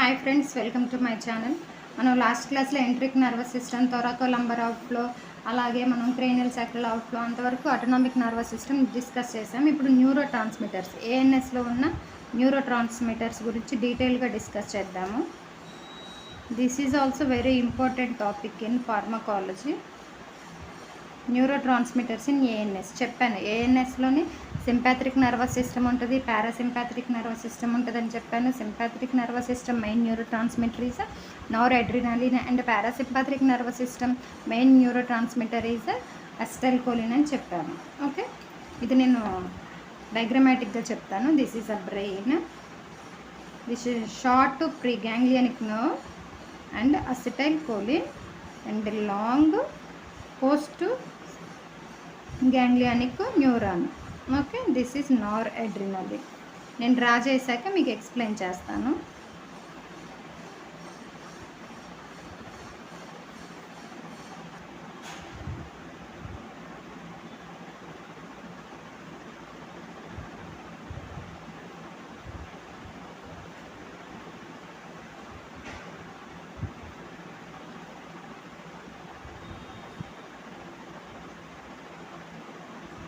Hi friends, welcome to my channel. మనం last క్లాస్లో enteric nervous system, థొరాకోలంబర్ outflow, అలాగే మనం క్రేనియల్ సాక్రల్ అవుట్ఫ్లో అంతవరకు ఆటోనామిక్ నర్వస్ సిస్టమ్ డిస్కస్ చేసాం. ఇప్పుడు న్యూరో ట్రాన్స్మిటర్స్, ఏఎన్ఎస్లో ఉన్న న్యూరో ట్రాన్స్మిటర్స్ గురించి డీటెయిల్గా డిస్కస్ చేద్దాము. This is also very important topic in pharmacology. Neuro transmitters in ANS చెప్పాను. ఏఎన్ఎస్లోని సింపాథ్రిక్ నర్వస్ సిస్టమ్ ఉంటుంది, పారాసింపాథ్రిక్ నర్వస్ సిస్టమ్ ఉంటుందని చెప్పాను. Sympathetic nervous system main neurotransmitter is noradrenaline and parasympathetic nervous system main neurotransmitter is acetylcholine అని చెప్పాను. Okay, ఇది నేను డయాగ్రమాటిక్గా చెప్తాను. This is a brain, this is short preganglionic nerve and acetylcholine and long post ganglionic neuron. Okay, this is noradrenaline. నేను draw చేశాక మీకు explain చేస్తాను.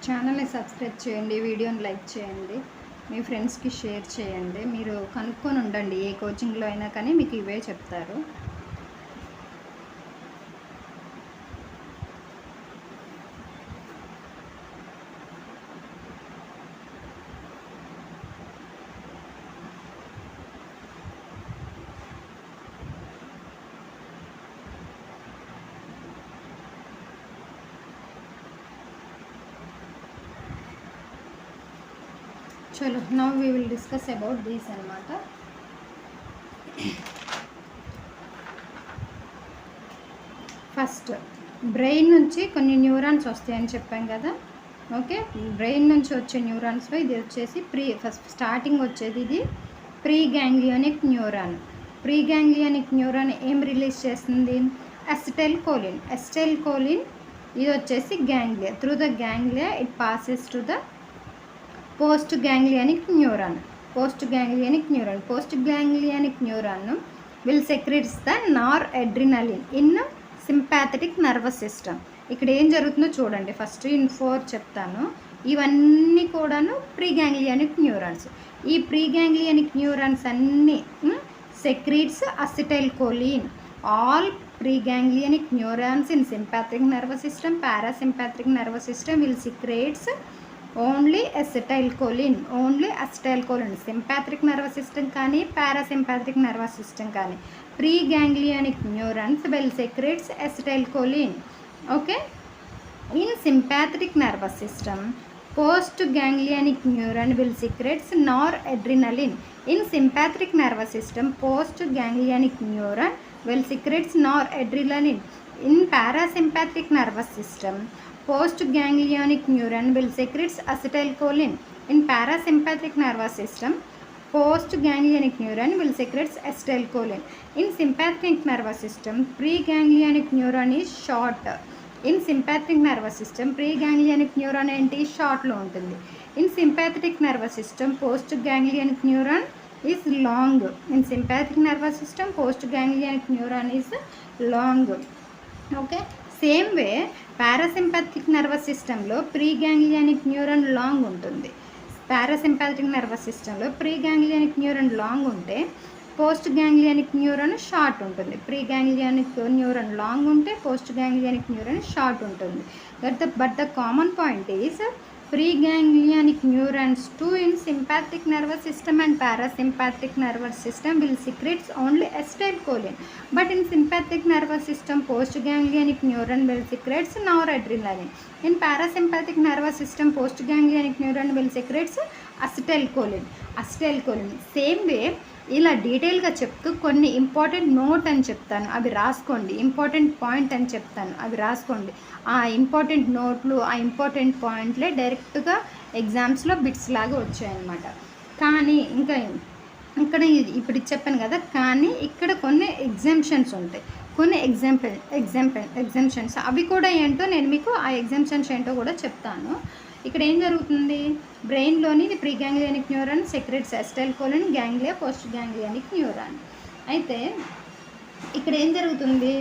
ఛానల్ని సబ్స్క్రైబ్ చేయండి, వీడియోని లైక్ చేయండి, మీ ఫ్రెండ్స్కి షేర్ చేయండి. మీరు కనుక్కొని ఉండండి, ఏ కోచింగ్లో అయినా కానీ మీకు ఇవే చెప్తారు. చలో, now we will discuss about these అనమాట. ఫస్ట్ బ్రెయిన్ నుంచి కొన్ని న్యూరాన్స్ వస్తాయని చెప్పాం కదా. ఓకే, బ్రెయిన్ నుంచి వచ్చే న్యూరాన్స్లో ఇది వచ్చేసి ఫస్ట్ స్టార్టింగ్ వచ్చేది ఇది preganglionic neuron. Preganglionic neuron ఏం రిలీజ్ చేస్తుంది? అసిటైల్కోలిన్. అసిటైల్కోలిన్ ఇది వచ్చేసి ganglia. Through the ganglia it passes to the post ganglionic neuron. Post ganglionic neuron will secretes the noradrenaline in sympathetic nervous system. ఇక్కడ ఏం జరుగుతుందో చూడండి. First in 4 చెప్తాను. ఇవన్నీ కూడాను ప్రీ గ్యాంగ్లియానిక్ న్యూరాన్స్. ఈ ప్రీ గ్యాంగ్లియానిక్ న్యూరాన్స్ అన్నీ secretes acetylcholine. All preganglionic neurons in sympathetic nervous system, parasympathetic nervous system will secretes only acetylcholine. Sympathetic nervous system కానీ పారాసింపాథ్రిక్ నర్వస్ సిస్టమ్ కానీ preganglionic neurons will secretes acetylcholine. Okay, in sympathetic nervous system post ganglionic neuron will secretes noradrenaline. In sympathetic nervous system post ganglionic neuron will secretes noradrenaline. In parasympathetic nervous system post ganglionic neuron will secretes acetylcholine. In parasympathetic nervous system post ganglionic neuron will secretes acetylcholine. In sympathetic nervous system preganglionic neuron is short. In sympathetic nervous system preganglionic neuron enti short lo untundi. In sympathetic nervous system post ganglionic neuron is long. In sympathetic nervous system post ganglionic neuron is long. Okay, same way parasympathetic nervous సిస్టంలో preganglionic neuron long ఉంటుంది. Parasympathetic nervous సిస్టంలో preganglionic neuron long ఉంటే post ganglionic neuron short ఉంటుంది. Preganglionic neuron long ఉంటే post ganglionic neuron short ఉంటుంది. But the common point is preganglionic neurons too in sympathetic nervous system and parasympathetic nervous system will secretes only acetylcholine. But in sympathetic nervous system postganglionic neuron will secretes noradrenaline. In parasympathetic nervous system postganglionic neuron will secretes acetylcholine. Same way ఇలా డీటెయిల్గా చెప్తూ కొన్ని important note అని చెప్తాను, అవి రాసుకోండి. Important point అని చెప్తాను, అవి రాసుకోండి. ఆ ఇంపార్టెంట్ నోట్లు, ఆ ఇంపార్టెంట్ పాయింట్లే డైరెక్ట్గా ఎగ్జామ్స్లో బిట్స్ లాగా వచ్చాయన్నమాట. కానీ ఇంకా ఇక్కడ ఇప్పుడు చెప్పాను కదా, కానీ ఇక్కడ కొన్ని ఎగ్జామ్షన్స్ ఉంటాయి, కొన్ని ఎగ్జామ్షన్స్. అవి కూడా ఏంటో నేను మీకు ఆ ఎగ్జామ్షన్స్ ఏంటో కూడా చెప్తాను. ఇక్కడ ఏం జరుగుతుంది? బ్రెయిన్లోని preganglionic neuron secretes acetylcholine, ganglia post ganglionic neuron. అయితే ఇక్కడ ఏం జరుగుతుంది,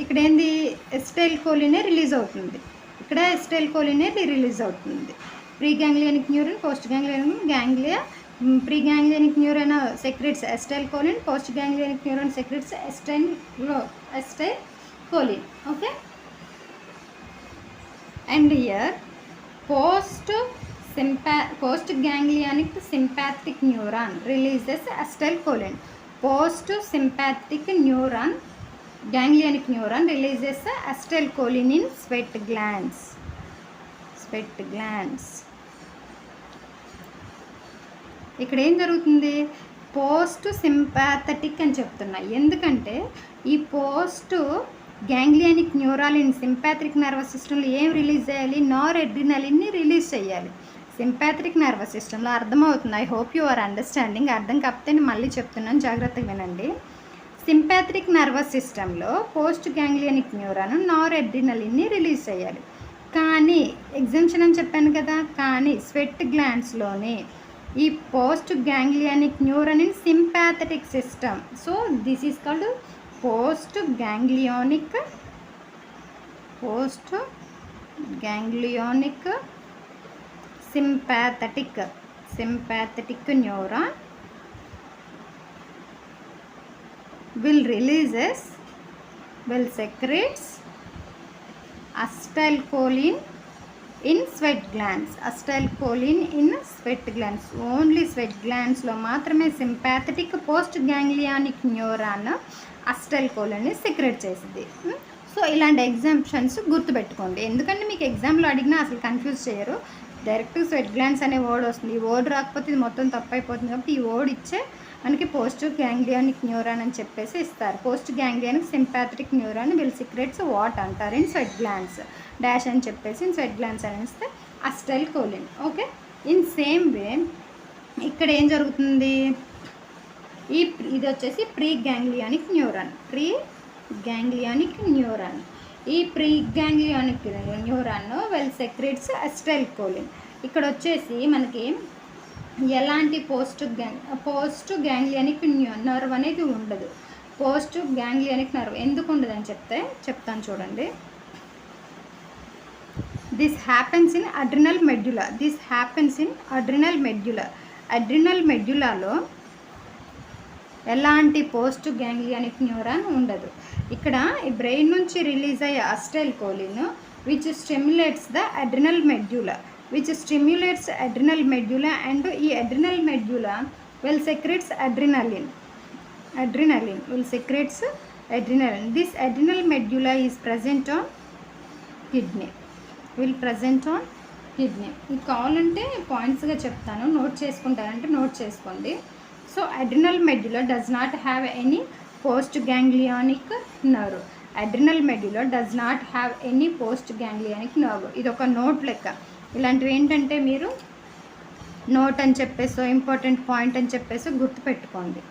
ఇక్కడ ఏంది ఎస్టైల్ కోలినే రిలీజ్ అవుతుంది, ఇక్కడ ఎస్టైల్ కోలినే రిలీజ్ అవుతుంది. Preganglionic neuron, postganglionic ganglia. Preganglionic neuron secretes acetylcholine, post ganglionic neuron secretes acetylcholine. Okay, and here post ganglionic sympathetic neuron releases acetylcholine. Post sympathetic neuron ganglionic neuron releases acetylcholine in sweat glands. ఇక్కడ ఏం జరుగుతుంది, post sympathetic అని చెప్తున్నా ఎందుకంటే ఈ post ganglionic neuron sympathetic nervous సిస్టంలో ఏం release చేయాలి, నార్ అడ్రినలిన్ని రిలీజ్ చేయాలి. సింపాథటిక్ నర్వస్ సిస్టంలో అర్థమవుతుంది. I hope you are understanding. అర్థం కాకపోతే నేను మళ్ళీ చెప్తున్నాను, జాగ్రత్తగా వినండి. సింపాథటిక్ నర్వస్ సిస్టంలో పోస్ట్ గ్యాంగ్లియానిక్ న్యూరాన్ నార్ అడ్రినలిన్ని రిలీజ్ చేయాలి. కానీ ఎగ్జామ్షన్ అని చెప్పాను కదా, కానీ స్వెట్ గ్లాండ్స్లోనే ఈ post ganglionic neuron in sympathetic system. So this is called postganglionic sympathetic neuron will secretes acetylcholine in sweat glands. Acetylcholine in sweat glands, only sweat గ్లాండ్స్లో మాత్రమే సింపాథటిక్ పోస్ట్ గ్యాంగ్లియానిక్ న్యూరాన్ అసిటైల్కోలిన్ని secrete చేసింది. So ఇలాంటి exemptions గుర్తుపెట్టుకోండి, ఎందుకంటే మీకు ఎగ్జామ్లో అడిగినా అసలు కన్ఫ్యూజ్ చేయరు. డైరెక్ట్ స్వెట్ గ్లాండ్స్ అనే వర్డ్ వస్తుంది, ఈ వర్డ్ రాకపోతే ఇది మొత్తం తప్పు అయిపోతుంది. కాబట్టి ఈ వర్డ్ ఇచ్చే మనకి పోస్ట్ గ్యాంగ్లియానిక్ న్యూరాన్ అని చెప్పేసి ఇస్తారు. Postganglionic sympathetic neuron will secretes what అంటారు, ఇన్ స్వెట్ గ్లాండ్స్ డాష్ అని చెప్పేసి ఇన్ స్వెట్ గ్లాండ్స్ అని ఇస్తే acetylcholine. Okay, in same way ఇక్కడ ఏం జరుగుతుంది, ఇది వచ్చేసి ప్రీ గ్యాంగ్లియానిక్ న్యూరాన్. ఈ preganglionic neuron will secretes acetylcholine. ఇక్కడ వచ్చేసి మనకి ఎలాంటి పోస్ట్ గ్యాంగ్లియానిక్ నర్వ్ అనేది ఉండదు. పోస్ట్ గ్యాంగ్లియానిక్ నర్వ్ ఎందుకు ఉండదని చెప్తాను చూడండి. This happens in adrenal medulla. Adrenal మెడ్యులాలో ఎలాంటి పోస్ట్ గ్యాంగ్లియానిక్ న్యూరాన్ ఉండదు. ఇక్కడ ఈ బ్రెయిన్ నుంచి రిలీజ్ అయ్యే acetylcholine which stimulates the adrenal medulla, and ఈ adrenal medulla will secretes adrenaline. This adrenal medulla is present on kidney. ఇది కావాలంటే పాయింట్స్గా చెప్తాను, నోట్ చేసుకుంటారంటే నోట్ చేసుకోండి. So adrenal medulla does not have any postganglionic nerve. ఇది ఒక note లెక్క. ఇలాంటివి ఏంటంటే మీరు నోట్ అని చెప్పేసి ఇంపార్టెంట్ పాయింట్ అని చెప్పేసి గుర్తుపెట్టుకోండి.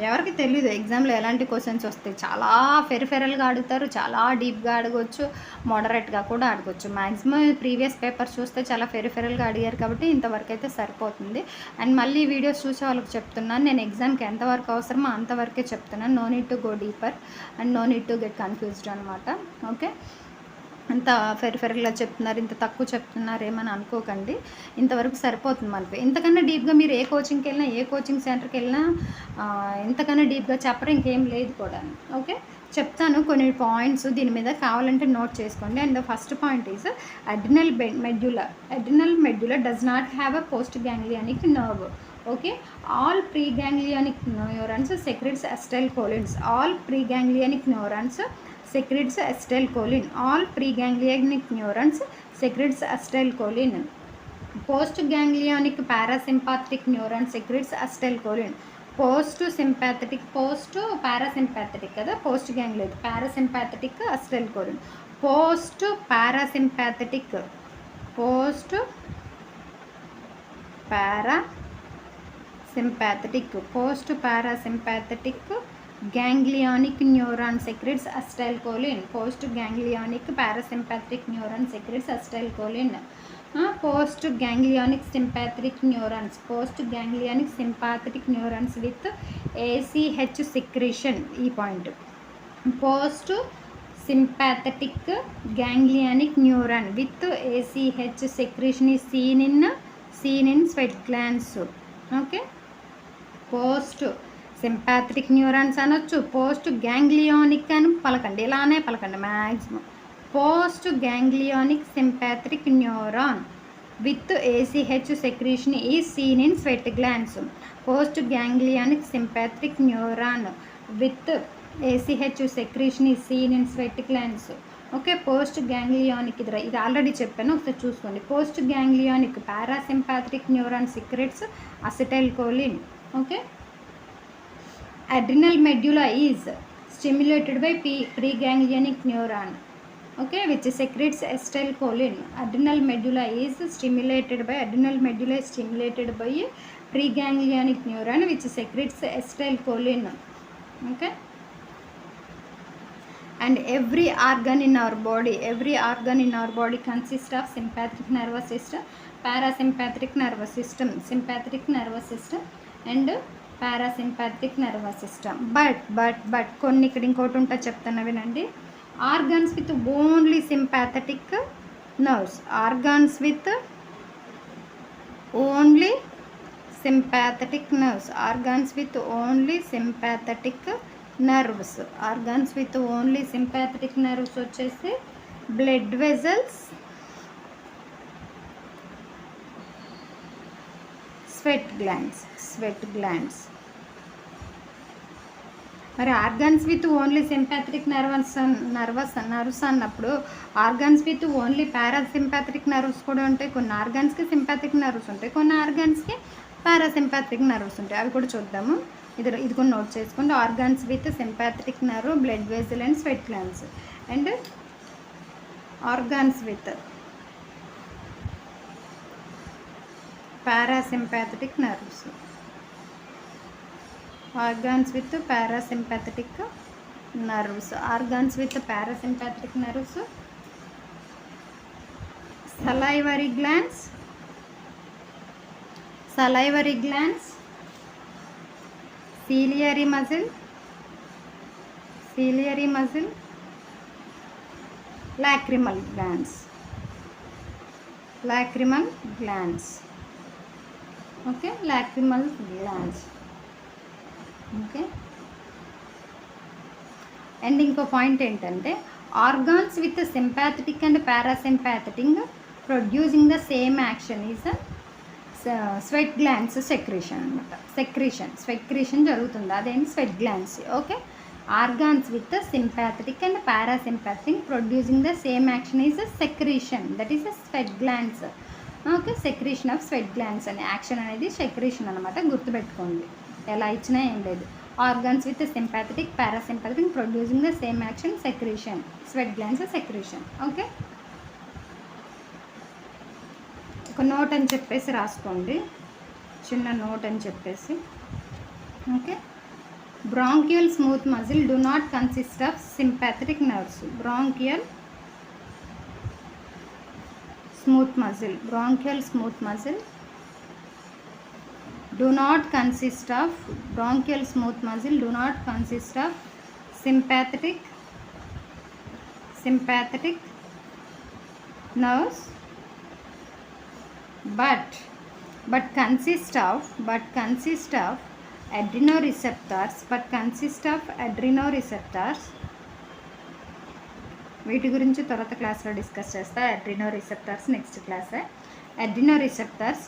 ఎవరికి తెలీదు ఎగ్జామ్లో ఎలాంటి క్వశ్చన్స్ వస్తాయి. చాలా ఫెరిఫెరల్గా అడుగుతారు, చాలా డీప్గా అడగవచ్చు, మోడరేట్గా కూడా అడగవచ్చు. మ్యాక్సిమం ప్రీవియస్ పేపర్స్ చూస్తే చాలా ఫెరిఫెరల్గా అడిగారు కాబట్టి ఇంతవరకు అయితే సరిపోతుంది. అండ్ మళ్ళీ వీడియోస్ చూసే వాళ్ళకి చెప్తున్నాను, నేను ఎగ్జామ్కి ఎంతవరకు అవసరమో అంతవరకే చెప్తున్నాను. No need to go deeper and no need to get confused అనమాట. ఓకే, ఇంత ఫెరిఫెరల్గా చెప్తున్నారు, ఇంత తక్కువ చెప్తున్నారు ఏమని అనుకోకండి, ఇంతవరకు సరిపోతుంది మనకి. ఇంతకన్నా డీప్గా మీరు ఏ కోచింగ్కి వెళ్ళినా, ఏ కోచింగ్ సెంటర్కి వెళ్ళినా ఇంతకన్నా డీప్గా చెప్పడం ఇంకేం లేదు కూడా. ఓకే, చెప్తాను కొన్ని పాయింట్స్, దీని మీద కావాలంటే నోట్ చేసుకోండి. And the first point is adrenal medulla does not have a postganglionic nerve. Okay, all preganglionic neurons secretes acetylcholines. Secretes acetylcholine. All preganglionic neurons secretes acetylcholine. Postganglionic parasympathetic neuron secretes acetylcholine. Parasympathetic kada postganglionic parasympathetic acetylcholine. Parasympathetic ganglionic neuron secretes acetylcholine. Post ganglionic parasympathetic neuron secretes acetylcholine. Postganglionic sympathetic neurons, postganglionic sympathetic neurons with ACH secretion. ఈ point post sympathetic ganglionic neuron with ACH secretion is seen in sweat glands. Okay, post sympathetic neurons అనొచ్చు, postganglionic అని పలకండి, ఇలానే పలకండి maximum. Postganglionic sympathetic neuron with ACH secretion is seen in sweat glands. Postganglionic sympathetic neuron with ACH secretion is seen in sweat glands. Okay, postganglionic ఇది already చెప్పాను, ఒకసారి చూసుకోండి. Postganglionic parasympathetic neuron secretes acetylcholine. Okay, adrenal medulla is stimulated by preganglionic neuron, okay, which secretes acetylcholine. Adrenal medulla is stimulated by preganglionic neuron which secretes acetylcholine. Okay, and every organ in our body consists of sympathetic nervous system, parasympathetic nervous system, sympathetic nervous system and parasympathetic nervous system. But కొన్ని ఇక్కడ ఇంకోటి ఉంటుంది చెప్తున్నా వినండి. Organs with only sympathetic nerves, organs with only sympathetic nerves, organs with only sympathetic nerves, organs with only sympathetic nerves వచ్చేసి blood vessels, sweat glands. మరి organs with only sympathetic nerves అన్నప్పుడు organs with only parasympathetic nerves కూడా ఉంటాయి. కొన్ని ఆర్గాన్స్కి sympathetic nerves ఉంటాయి, కొన్ని ఆర్గాన్స్కి parasympathetic nerves ఉంటాయి. అవి కూడా చూద్దాము. ఇది కూడా నోట్ చేసుకోండి. Organs with sympathetic nerve, blood vessel and sweat glands. And organs with parasympathetic nerves, organs with parasympathetic nerves, organs with parasympathetic nerves, salivary glands, ciliary muscle, lacrimal glands. Okay, lacrimal glands. Okay, and ఇంకో point ఏంటంటే organs with sympathetic and parasympathetic producing the same action is sweat glands secretion అనమాట. Secretion జరుగుతుంది, అదేంటి sweat glands. Okay, organs with sympathetic and parasympathetic producing the same action is secretion, that is sweat glands. Okay, secretion of sweat glands అనే action అనేది secretion అనమాట, గుర్తుపెట్టుకోండి. ఎలా ఇచ్చినా ఏం లేదు. Organs with sympathetic parasympathetic producing the same action secretion, sweat glands secretion. Okay, ఒక note అని చెప్పేసి రాసుకోండి, చిన్న నోట్ అని చెప్పేసి. Okay, bronchial smooth muscle do not consist of sympathetic nerves. Bronchial smooth muscle do not consist of sympathetic nerves, but consist of adrenoreceptors. వీటి గురించి తర్వాత క్లాస్లో డిస్కస్ చేస్తా. adrenoreceptors next class. adrenoreceptors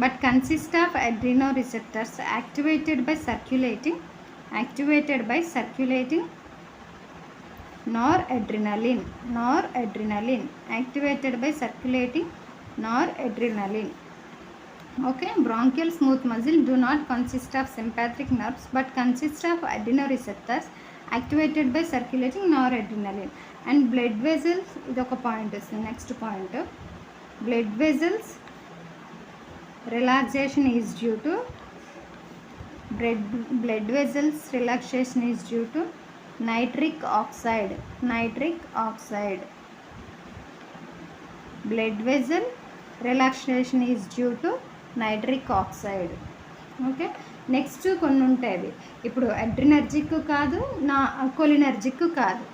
but consist of adrenoreceptors activated by circulating noradrenaline, activated by circulating noradrenaline. Okay, bronchial smooth muscle do not consist of sympathetic nerves but consist of adrenoreceptors activated by circulating noradrenaline. And blood vessels, idoka point is next point. Blood vessels relaxation is due to blood vessels relaxation is due to nitric oxide. Blood vessel relaxation is due to nitric oxide. Okay, next కొన్ని ఉంటాయి. ఇప్పుడు అడ్రినర్జిక్ కాదు, కోలినర్జిక్ కాదు,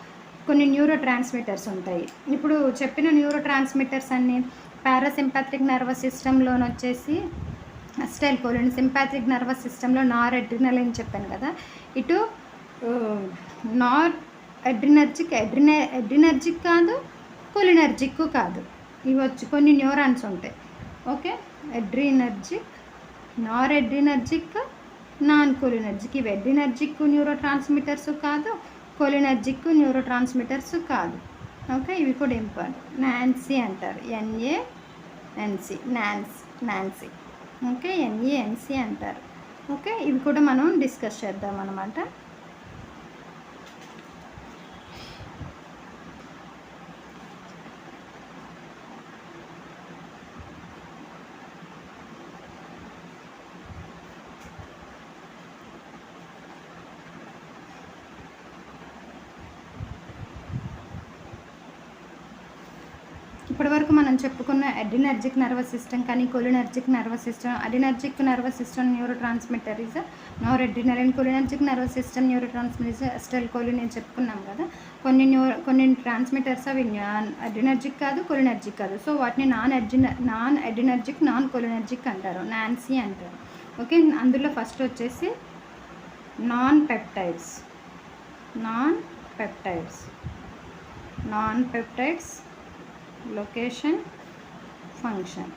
కొన్ని neuro transmitters ఉంటాయి. ఇప్పుడు చెప్పిన neuro transmitters అన్నీ పారాసింపాథిక్ నర్వస్ సిస్టంలోని వచ్చేసి అసిటైల్ కోలిన్, సింపాథిక్ నర్వస్ సిస్టంలో నార్ అడ్రినలిన్ చెప్పాను కదా. ఇటు నార్ అడ్రినర్జిక్ కాదు, కోలినర్జిక్ కాదు. ఇవి వచ్చి కొన్ని న్యూరాన్స్ ఉంటాయి. ఓకే, అడ్రినర్జిక్, నార్ అడ్రినర్జిక్, నాన్ కోలినర్జిక్. ఇవి అడ్రినర్జిక్ న్యూరో ట్రాన్స్మిటర్స్ కాదు, కోలినర్జిక్ న్యూరో ట్రాన్స్మిటర్స్ కాదు. ఓకే, ఇవి కూడా ఇంపార్టెంట్. నాన్సీ అంటారు, NANC, నాన్సీ. ఓకే, NANC అంటారు. ఓకే, ఇవి కూడా మనం డిస్కస్ చేద్దాం అన్నమాట. ఇప్పటి వరకు మనం చెప్పుకున్న అడ్రినర్జిక్ నర్వస్ సిస్టమ్ కానీ cholinergic nervous system. Adrenergic nervous system neurotransmitter is noradrenaline. Cholinergic nervous system neurotransmitter acetylcholine అని చెప్పుకున్నాం కదా. కొన్ని ట్రాన్స్మిటర్స్ అవి అడ్రినర్జిక్ కాదు, కోలినర్జిక్ కాదు. సో వాటిని నాన్ అడ్రినర్జిక్, నాన్ కోలినర్జిక్ అంటారు, నాన్సీ అంటారు. ఓకే, అందులో ఫస్ట్ వచ్చేసి నాన్ పెప్టైడ్స్. Location, function.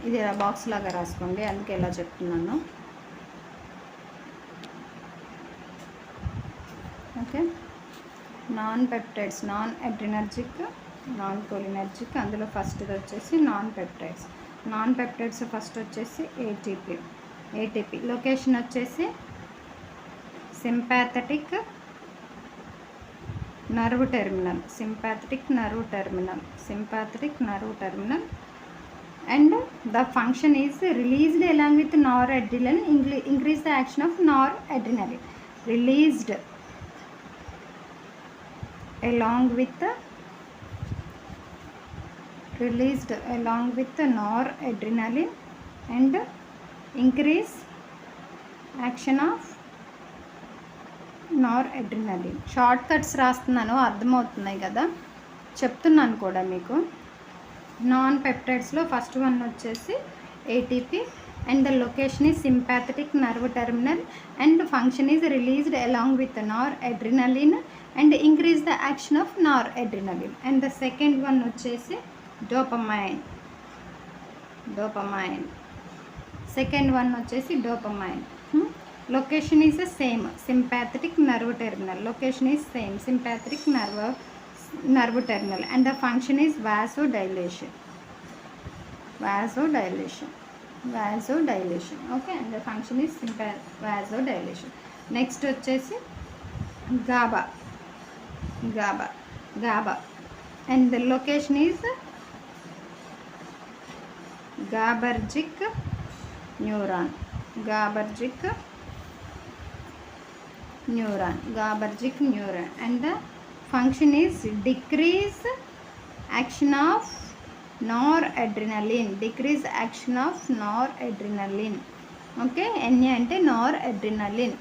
ఇది బాక్స్ లాగా రాసుకోండి, అందుకే ఇలా చెప్తున్నాను. Okay, non peptides, non adrenergic, non cholinergic. అందులో ఫస్ట్ది వచ్చేసి నాన్ పెప్టైడ్స్ ఫస్ట్ వచ్చేసి ఏటీపీ. లొకేషన్ వచ్చేసి sympathetic nerve terminal, sympathetic nerve terminal, and the function is released along with noradrenaline, increase the action of noradrenaline. Released along with noradrenaline and increase action of noradrenaline. Shortcuts రాస్తున్నాను, అర్థమవుతున్నాయి కదా, చెప్తున్నాను కూడా మీకు. Non పెప్టైడ్స్లో first one వచ్చేసి ATP and the location is sympathetic nerve terminal and function is released along with noradrenaline and increase the action of noradrenaline. And the second one వచ్చేసి dopamine. Second one వచ్చేసి dopamine. Location is the same, sympathetic nerve terminal. Location is same, sympathetic nerve terminal, and the function is vasodilation. Okay, and the function is vasodilation. Next వచ్చేసి GABA, and the location is GABAergic neuron, and the function is decrease action of noradrenaline. Okay, NA అంటే noradrenaline.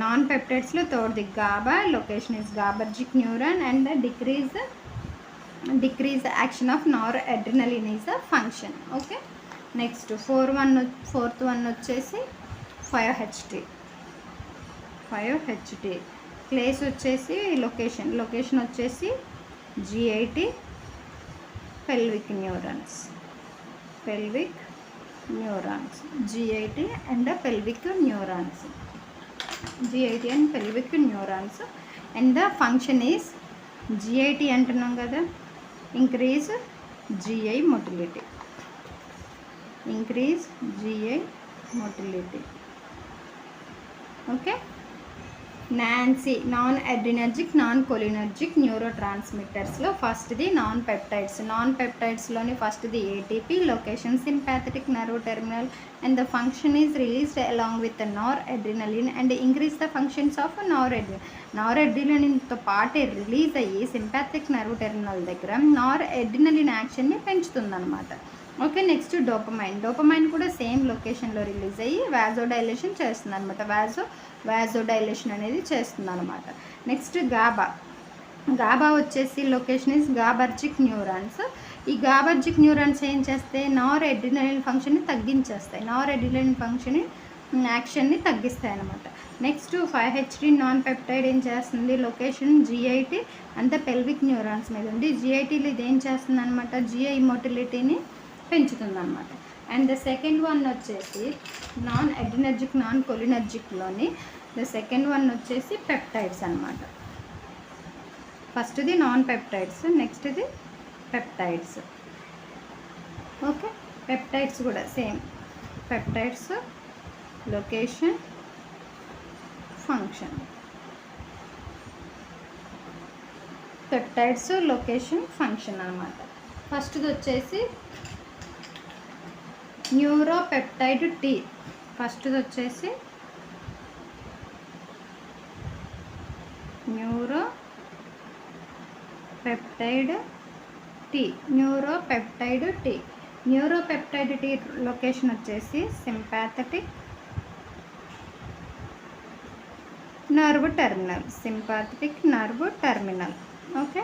Non పెప్టైడ్స్లో థర్డ్ది GABA. Location is GABAergic neuron and the decrease action of noradrenaline is a function. Okay, next fourth one వచ్చేసి 5HT. Place వచ్చేసి location వచ్చేసి GIT, pelvic neurons. GIT and pelvic neurons. And the function is GIT అంటున్నాం కదా, increase GI motility. Okay, NANC non adrenergic non cholinergic న్యూరో ట్రాన్స్మిటర్స్లో ఫస్ట్ది non పెప్టైడ్స్లోని ఫస్ట్ది ATP, location sympathetic nerve terminal and the function is released along with noradrenaline and increase the functions of నార్ అడ్రినలిన్తో పాటే రిలీజ్ అయ్యి సింపాథెటిక్ నర్వ్ టెర్మినల్ దగ్గర నార్ అడ్రినలిన్ యాక్షన్ని పెంచుతుందన్నమాట. ఓకే, నెక్స్ట్ డోపమైన్ కూడా సేమ్ లొకేషన్లో రిలీజ్ అయ్యి వాజోడైలేషన్ చేస్తుంది అనమాట. వాజోడైలేషన్ అనేది చేస్తుంది అనమాట. నెక్స్ట్ గాబా వచ్చేసి లొకేషన్ ఇస్ గాబర్జిక్ న్యూరాన్స్. ఈ గాబర్జిక్ న్యూరాన్స్ ఏం చేస్తాయి, నార్ అడ్రినలిన్ ఫంక్షన్ని తగ్గించేస్తాయి, నార్ అడ్రినలిన్ ఫంక్షన్ యాక్షన్ని తగ్గిస్తాయి అనమాట. నెక్స్ట్ 5-HT నాన్ పెప్టైడ్ ఏం చేస్తుంది, లొకేషన్ GIT అంతా పెల్విక్ న్యూరాన్స్ మీద ఉంది. GITలో ఇది ఏం చేస్తుంది అనమాట, GI మోటిలిటీని పెంచుతుందన్నమాట. అండ్ ద సెకండ్ వన్ వచ్చేసి నాన్ అడ్రినర్జిక్ నాన్ కొలినర్జిక్లోని ద సెకండ్ వన్ వచ్చేసి పెప్టైడ్స్ అనమాట. ఫస్ట్ది నాన్ పెప్టైడ్స్, నెక్స్ట్ది పెప్టైడ్స్. ఓకే, పెప్టైడ్స్ కూడా same, peptides location function, peptides location function అనమాట. ఫస్ట్ది వచ్చేసి న్యూరోపెప్టైడ్ టీ. ఫస్ట్ది వచ్చేసి neuropeptide T. Neuropeptide T location వచ్చేసి sympathetic nerve terminal, okay,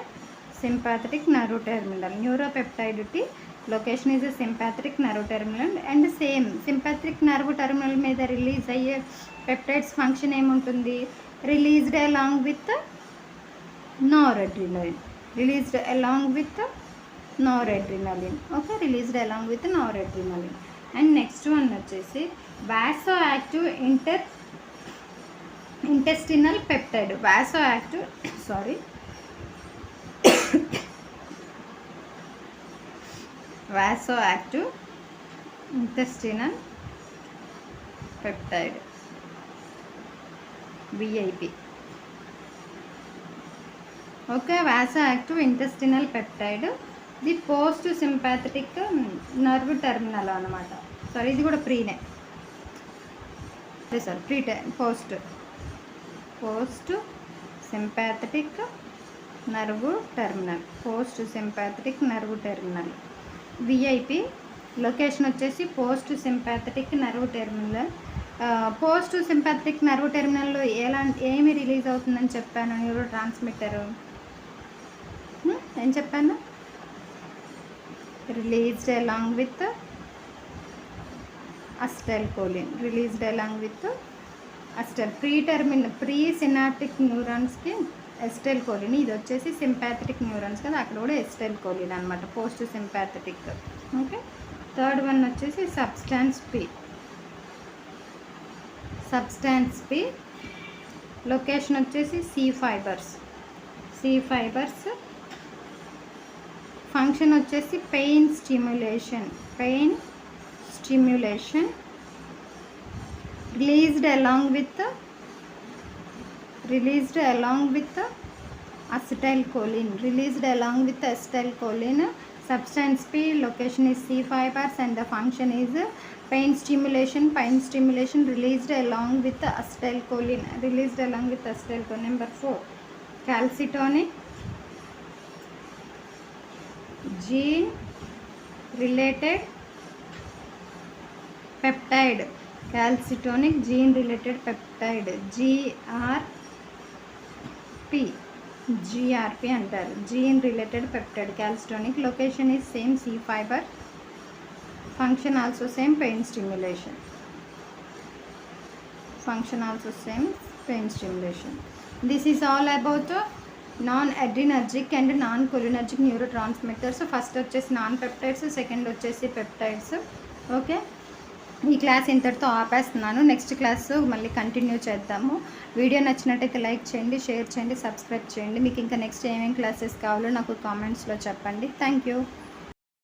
sympathetic nerve terminal. న్యూరోపెప్టైడ్ T location is sympathetic nerve terminal and same sympathetic nerve terminal మీద release అయ్యే peptides function ఏముంటుంది, released along with noradrenaline, okay, released along with noradrenaline. And next one వచ్చేసి vasoactive intestinal peptide. Vasoactive intestinal peptide VIP. Okay, vasoactive intestinal peptide ఇది post sympathetic nerve terminal అనమాట. Sorry, ఇది కూడా ప్రీనే, post sympathetic nerve terminal VIP. Location వచ్చేసి post sympathetic nerve terminal. Post sympathetic nerve టెర్మినల్లో ఏమి release అవుతుందని చెప్పాను, న్యూరో ట్రాన్స్మిటర్ ఏం చెప్పాను, released along with acetylcholine, presynaptic న్యూరాన్స్కి ఎసిటైల్కోలిన్, ఇది వచ్చేసి సింపాథెటిక్ న్యూరాన్స్ కదా, అక్కడ కూడా ఎసిటైల్కోలిన్ అనమాట, post sympathetic. Okay, third one వచ్చేసి సబ్స్టాన్స్ పి. లొకేషన్ వచ్చేసి C ఫైబర్స్. ఫంక్షన్ వచ్చేసి pain stimulation, released along with acetylcholine, substance P, location is C fibers and the function is pain stimulation, released along with acetylcholine, Number 4, calcitonic gene related peptide, GRP అంటారు, gene related peptide calcitonin. Location is same C fiber, function also same pain stimulation. This is all about non adrenergic and non cholinergic neurotransmitters. First వచ్చేసి non peptides, second వచ్చేసి peptides. Okay, ఈ class ఇంతటితో ఆపేస్తున్నాను. Next class మళ్ళీ continue చేద్దాము. Video నచ్చినట్టయితే like చేయండి, share చేయండి, సబ్స్క్రైబ్ చేయండి. మీకు ఇంకా నెక్స్ట్ ఏమేమి క్లాసెస్ కావాలో నాకు కామెంట్స్లో చెప్పండి. Thank you.